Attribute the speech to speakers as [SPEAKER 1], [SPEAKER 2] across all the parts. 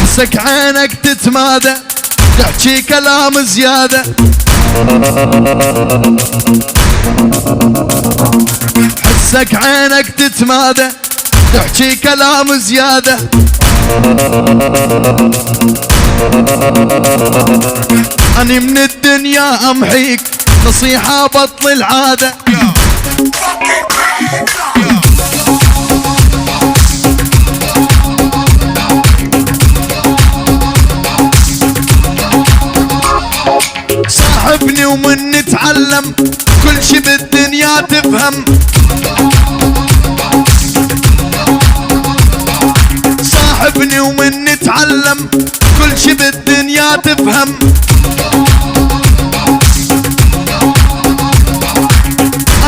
[SPEAKER 1] حسك عينك تتمادى تحكي كلام زيادة، حسك عينك تتمادى تحكي كلام زيادة. أني من الدنيا أمحيك نصيحة بطل العادة. صاحبني ومن نتعلم كل شي بالدنيا تفهم، صاحبني ومن نتعلم كل شي بالدنيا تفهم.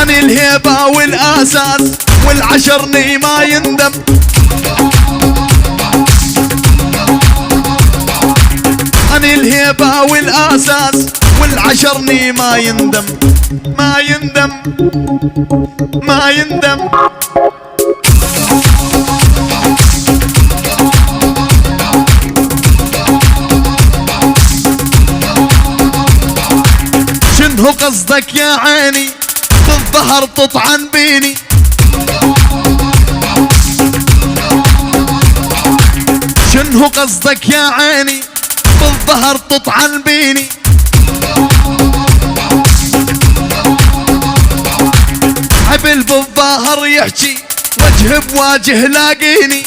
[SPEAKER 1] أنا الهيبة والأساس والعشرني ما يندم، أنا الهيبة والأساس والعشرني ما يندم، ما يندم ما يندم. شنو قصدك يا عيني بالظهر تطعن بيني؟ شنو قصدك يا عيني بالظهر تطعن بيني؟ حبل بالظهر يحكي وجه بواجه لاقيني،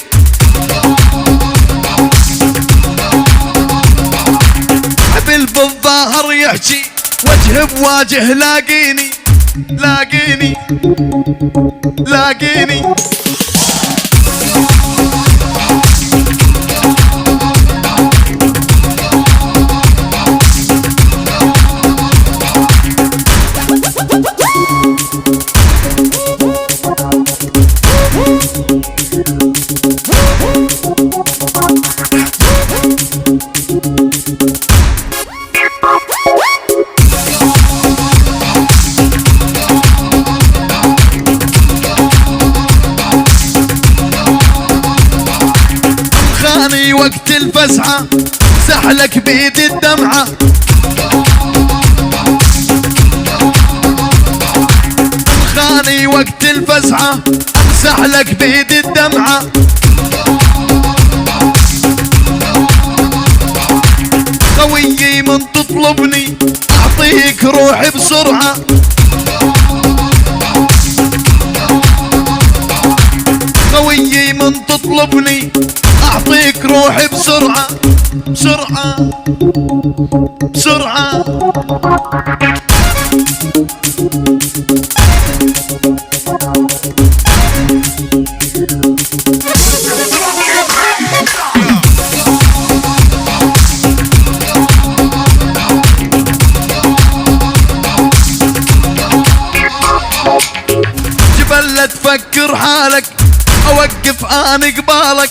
[SPEAKER 1] حبل بالظهر يحكي وجه بواجه لاقيني، لاقيني لاقيني. خاني وقت الفزعة سحلك بيد الدمعة، خاني وقت الفزعة امسح لك بيد الدمعة. خويي من تطلبني اعطيك روحي بسرعة، خويي من تطلبني اعطيك روحي بسرعة، بسرعة بسرعة. جبل لا تفكر حالك اوقف انا قبالك،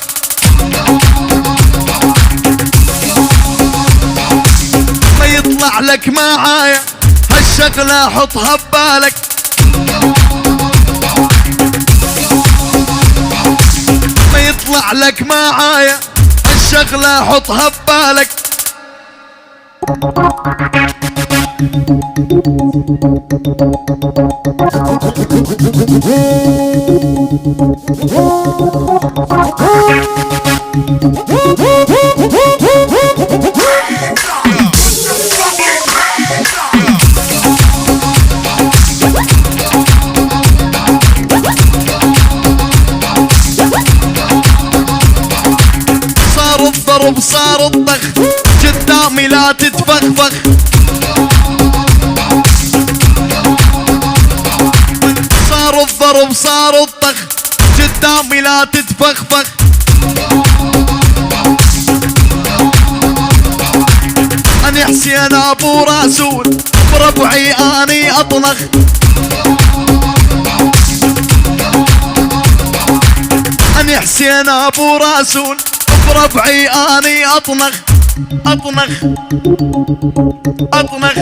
[SPEAKER 1] ما يطلع لك معايا هالشغلة حطها ببالك، ما يطلع لك معايا هالشغلة حطها ببالك. صار الضرب صار الضخ قدامي لا تتفخفخ، صار الضرب صار الضخ قدامي لا تتفخفخ. أنا حسين أبو رسول بربعي أني أطنخ، أنا حسين أبو رسول بربعي أني أطنخ، أطنخ أطنخ.